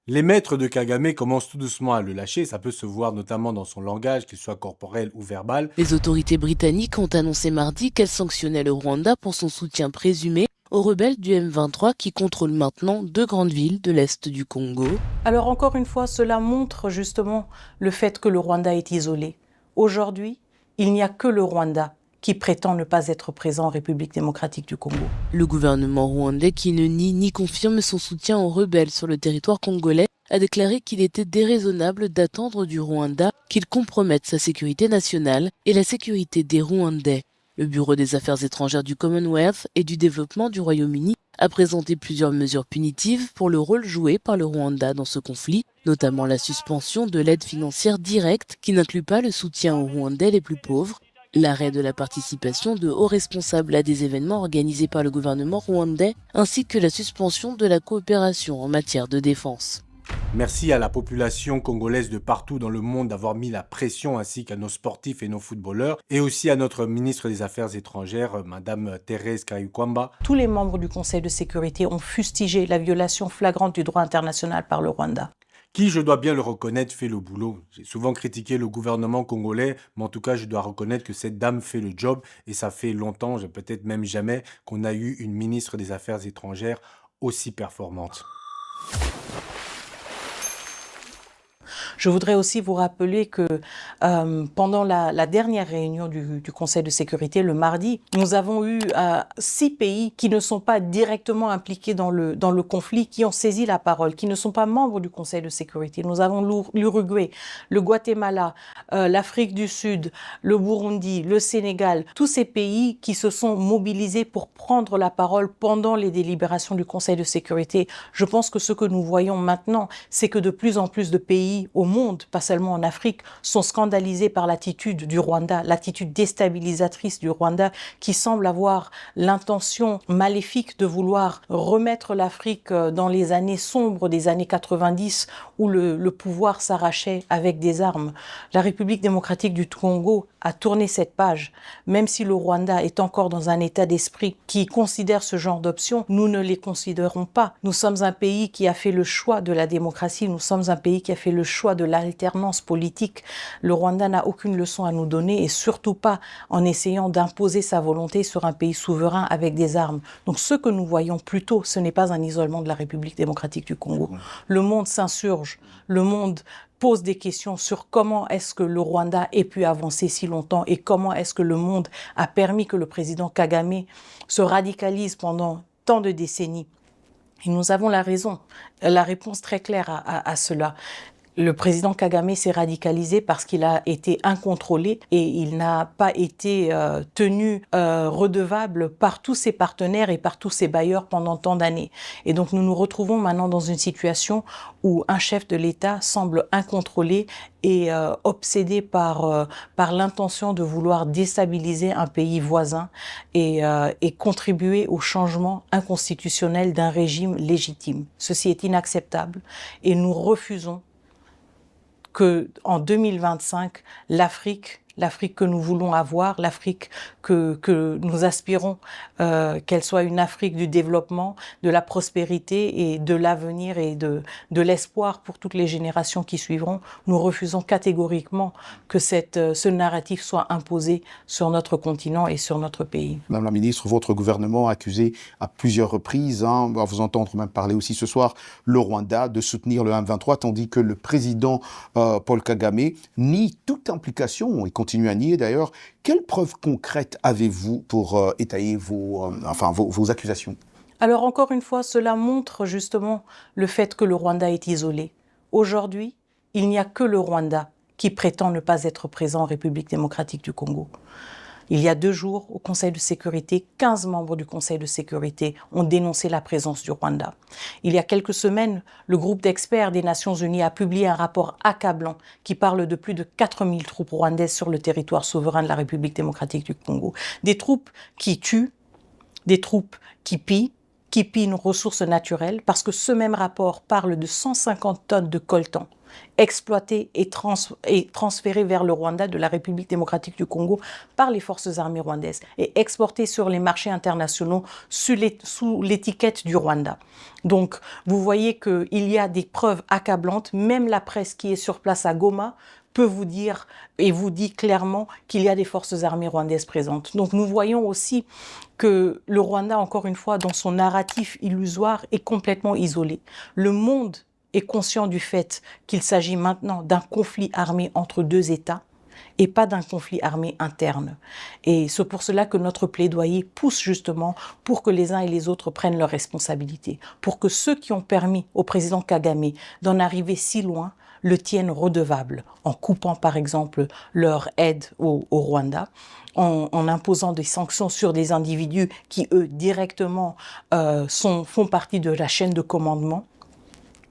Les maîtres de Kagame commencent tout doucement à le lâcher, ça peut se voir notamment dans son langage, qu'il soit corporel ou verbal. Les autorités britanniques ont annoncé mardi qu'elles sanctionnaient le Rwanda pour son soutien présumé aux rebelles du M23 qui contrôlent maintenant deux grandes villes de l'est du Congo. Alors encore une fois, cela montre justement le fait que le Rwanda est isolé. Aujourd'hui, il n'y a que le Rwanda qui prétend ne pas être présent en République démocratique du Congo. Le gouvernement rwandais, qui ne nie ni confirme son soutien aux rebelles sur le territoire congolais, a déclaré qu'il était déraisonnable d'attendre du Rwanda qu'il compromette sa sécurité nationale et la sécurité des Rwandais. Le Bureau des Affaires étrangères du Commonwealth et du développement du Royaume-Uni a présenté plusieurs mesures punitives pour le rôle joué par le Rwanda dans ce conflit, notamment la suspension de l'aide financière directe qui n'inclut pas le soutien aux Rwandais les plus pauvres, l'arrêt de la participation de hauts responsables à des événements organisés par le gouvernement rwandais, ainsi que la suspension de la coopération en matière de défense. Merci à la population congolaise de partout dans le monde d'avoir mis la pression, ainsi qu'à nos sportifs et nos footballeurs, et aussi à notre ministre des Affaires étrangères, Madame Thérèse Kayukwamba. Tous les membres du Conseil de sécurité ont fustigé la violation flagrante du droit international par le Rwanda. Qui, je dois bien le reconnaître, fait le boulot. J'ai souvent critiqué le gouvernement congolais, mais en tout cas, je dois reconnaître que cette dame fait le job, et ça fait longtemps, peut-être même jamais, qu'on a eu une ministre des Affaires étrangères aussi performante. Je voudrais aussi vous rappeler que pendant la dernière réunion du Conseil de sécurité, le mardi, nous avons eu 6 pays qui ne sont pas directement impliqués dans le conflit, qui ont saisi la parole, qui ne sont pas membres du Conseil de sécurité. Nous avons l'Uruguay, le Guatemala, l'Afrique du Sud, le Burundi, le Sénégal, tous ces pays qui se sont mobilisés pour prendre la parole pendant les délibérations du Conseil de sécurité. Je pense que ce que nous voyons maintenant, c'est que de plus en plus de pays au monde, pas seulement en Afrique, sont scandalisés par l'attitude du Rwanda, l'attitude déstabilisatrice du Rwanda qui semble avoir l'intention maléfique de vouloir remettre l'Afrique dans les années sombres des années 90 où le pouvoir s'arrachait avec des armes. La République démocratique du Congo a tourné cette page. Même si le Rwanda est encore dans un état d'esprit qui considère ce genre d'options, nous ne les considérons pas. Nous sommes un pays qui a fait le choix de la démocratie, nous sommes un pays qui a fait le choix de l'alternance politique. Le Rwanda n'a aucune leçon à nous donner et surtout pas en essayant d'imposer sa volonté sur un pays souverain avec des armes. Donc ce que nous voyons plutôt, ce n'est pas un isolement de la République démocratique du Congo. Le monde s'insurge, le monde pose des questions sur comment est-ce que le Rwanda ait pu avancer si longtemps et comment est-ce que le monde a permis que le président Kagame se radicalise pendant tant de décennies. Et nous avons la réponse très claire à cela. Le président Kagame s'est radicalisé parce qu'il a été incontrôlé et il n'a pas été tenu redevable par tous ses partenaires et par tous ses bailleurs pendant tant d'années. Et donc nous nous retrouvons maintenant dans une situation où un chef de l'État semble incontrôlé et obsédé par l'intention de vouloir déstabiliser un pays voisin et contribuer au changement inconstitutionnel d'un régime légitime. Ceci est inacceptable et nous refusons qu'en 2025, l'Afrique que nous voulons avoir, l'Afrique que nous aspirons, qu'elle soit une Afrique du développement, de la prospérité et de l'avenir et de l'espoir pour toutes les générations qui suivront. Nous refusons catégoriquement que ce narratif soit imposé sur notre continent et sur notre pays. Madame la ministre, votre gouvernement a accusé à plusieurs reprises, on va vous entendre même parler aussi ce soir, le Rwanda de soutenir le M23, tandis que le président Paul Kagame nie toute implication et continue à nier d'ailleurs. Quelles preuves concrètes avez-vous pour étayer vos accusations? Alors encore une fois, cela montre justement le fait que le Rwanda est isolé. Aujourd'hui, il n'y a que le Rwanda qui prétend ne pas être présent en République démocratique du Congo. Il y a 2 jours, au Conseil de sécurité, 15 membres du Conseil de sécurité ont dénoncé la présence du Rwanda. Il y a quelques semaines, le groupe d'experts des Nations Unies a publié un rapport accablant qui parle de plus de 4000 troupes rwandaises sur le territoire souverain de la République démocratique du Congo. Des troupes qui tuent, des troupes qui pillent nos ressources naturelles, parce que ce même rapport parle de 150 tonnes de coltan exploitées et transférées vers le Rwanda de la République démocratique du Congo par les forces armées rwandaises et exportées sur les marchés internationaux sous l'étiquette du Rwanda. Donc, vous voyez qu'il y a des preuves accablantes. Même la presse qui est sur place à Goma peut vous dire et vous dit clairement qu'il y a des forces armées rwandaises présentes. Donc nous voyons aussi que le Rwanda, encore une fois, dans son narratif illusoire, est complètement isolé. Le monde est conscient du fait qu'il s'agit maintenant d'un conflit armé entre deux États et pas d'un conflit armé interne. Et c'est pour cela que notre plaidoyer pousse justement pour que les uns et les autres prennent leurs responsabilités, pour que ceux qui ont permis au président Kagame d'en arriver si loin le tiennent redevable, en coupant par exemple leur aide au Rwanda, en imposant des sanctions sur des individus qui, eux, directement font partie de la chaîne de commandement,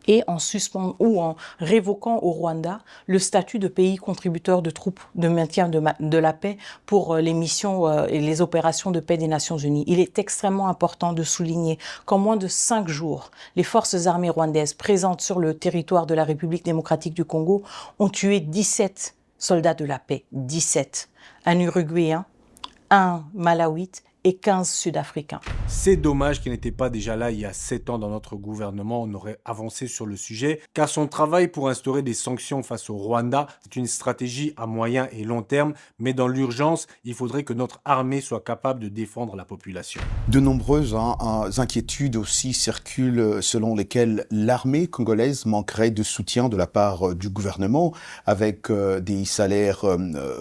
et en suspendant ou en révoquant au Rwanda le statut de pays contributeur de troupes de maintien de la paix pour les missions et les opérations de paix des Nations Unies. Il est extrêmement important de souligner qu'en moins de 5 jours, les forces armées rwandaises présentes sur le territoire de la République démocratique du Congo ont tué 17 soldats de la paix, 17, un Uruguayen, un Malawite et 15 Sud-Africains. C'est dommage qu'il n'était pas déjà là il y a 7 ans dans notre gouvernement, on aurait avancé sur le sujet, car son travail pour instaurer des sanctions face au Rwanda, c'est une stratégie à moyen et long terme, mais dans l'urgence, il faudrait que notre armée soit capable de défendre la population. De nombreuses inquiétudes aussi circulent selon lesquelles l'armée congolaise manquerait de soutien de la part du gouvernement, avec des salaires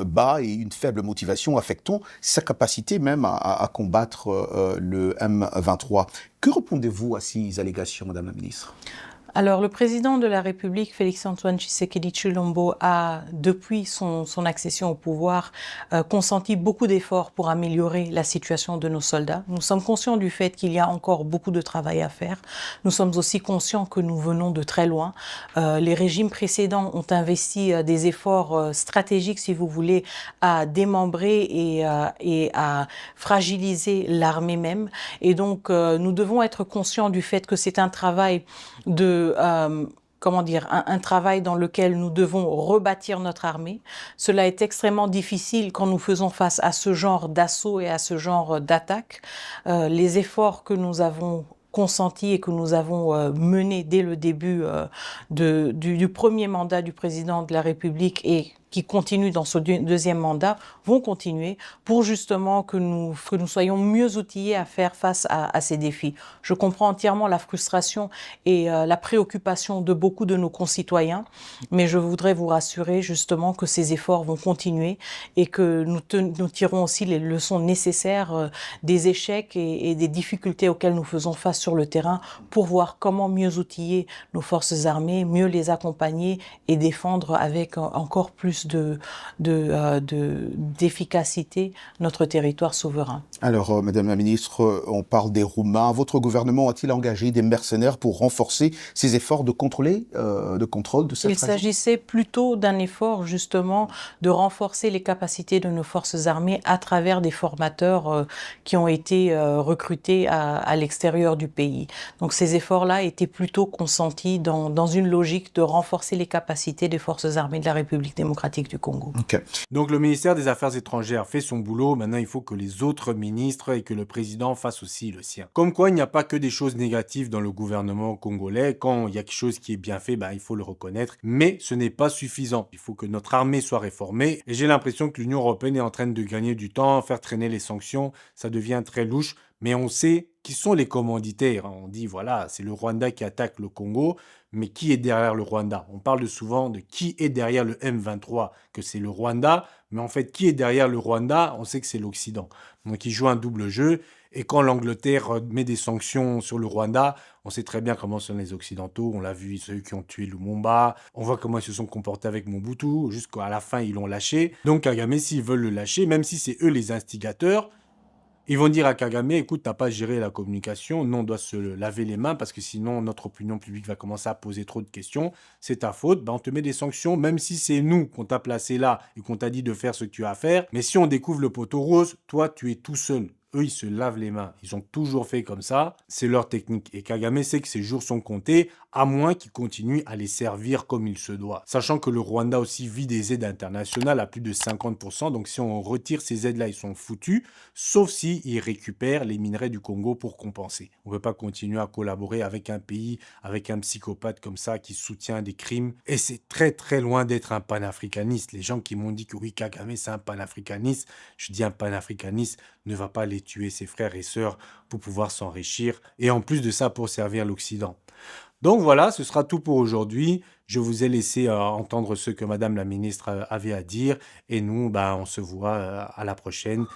bas et une faible motivation affectant sa capacité même à combattre le M23. Que répondez-vous à ces allégations, Madame la Ministre ? Alors, le président de la République, Félix-Antoine Tshisekedi Tshilombo, a, depuis son accession au pouvoir, consenti beaucoup d'efforts pour améliorer la situation de nos soldats. Nous sommes conscients du fait qu'il y a encore beaucoup de travail à faire. Nous sommes aussi conscients que nous venons de très loin. Les régimes précédents ont investi des efforts stratégiques, si vous voulez, à démembrer et à fragiliser l'armée même. Et donc, nous devons être conscients du fait que c'est un travail un travail dans lequel nous devons rebâtir notre armée. Cela est extrêmement difficile quand nous faisons face à ce genre d'assaut et à ce genre d'attaque. Les efforts que nous avons consentis et que nous avons menés dès le début du premier mandat du président de la République et qui continuent dans ce deuxième mandat, vont continuer pour justement que nous soyons mieux outillés à faire face à ces défis. Je comprends entièrement la frustration et la préoccupation de beaucoup de nos concitoyens, mais je voudrais vous rassurer justement que ces efforts vont continuer et que nous tirons aussi les leçons nécessaires des échecs et des difficultés auxquelles nous faisons face sur le terrain pour voir comment mieux outiller nos forces armées, mieux les accompagner et défendre avec encore plus d'efficacité notre territoire souverain. Alors, Madame la Ministre, on parle des Roumains. Votre gouvernement a-t-il engagé des mercenaires pour renforcer ses efforts de contrôle de cette région ? Il s'agissait plutôt d'un effort, justement, de renforcer les capacités de nos forces armées à travers des formateurs qui ont été recrutés à l'extérieur du pays. Donc, ces efforts-là étaient plutôt consentis dans une logique de renforcer les capacités des forces armées de la République démocratique du Congo. Okay. Donc le ministère des Affaires étrangères fait son boulot, maintenant il faut que les autres ministres et que le président fassent aussi le sien. Comme quoi il n'y a pas que des choses négatives dans le gouvernement congolais, quand il y a quelque chose qui est bien fait, il faut le reconnaître, mais ce n'est pas suffisant. Il faut que notre armée soit réformée et j'ai l'impression que l'Union européenne est en train de gagner du temps, faire traîner les sanctions, ça devient très louche, mais on sait qui sont les commanditaires. On dit voilà, c'est le Rwanda qui attaque le Congo, mais qui est derrière le Rwanda? On parle souvent de qui est derrière le M23, que c'est le Rwanda, mais en fait, qui est derrière le Rwanda? On sait que c'est l'Occident. Donc, ils jouent un double jeu. Et quand l'Angleterre met des sanctions sur le Rwanda, on sait très bien comment sont les Occidentaux. On l'a vu, ceux qui ont tué Lumumba. On voit comment ils se sont comportés avec Mobutu. Jusqu'à la fin, ils l'ont lâché. Donc, Kagame, s'ils veulent le lâcher, même si c'est eux les instigateurs, ils vont dire à Kagame, écoute, t'as pas géré la communication, nous on doit se laver les mains parce que sinon notre opinion publique va commencer à poser trop de questions, c'est ta faute, on te met des sanctions, même si c'est nous qu'on t'a placé là et qu'on t'a dit de faire ce que tu as à faire, mais si on découvre le poteau rose, toi tu es tout seul. Eux, ils se lavent les mains. Ils ont toujours fait comme ça. C'est leur technique. Et Kagame sait que ses jours sont comptés. à moins qu'ils continuent à les servir comme il se doit. Sachant que le Rwanda aussi vit des aides internationales à plus de 50%, donc si on retire ces aides-là, ils sont foutus, sauf s'ils récupèrent les minerais du Congo pour compenser. On ne peut pas continuer à collaborer avec un pays, avec un psychopathe comme ça qui soutient des crimes. Et c'est très très loin d'être un panafricaniste. Les gens qui m'ont dit que oui, Kagame c'est un panafricaniste, je dis un panafricaniste ne va pas aller tuer ses frères et sœurs pour pouvoir s'enrichir et en plus de ça pour servir l'Occident. Donc voilà, ce sera tout pour aujourd'hui. Je vous ai laissé entendre ce que Madame la ministre avait à dire et nous, on se voit à la prochaine.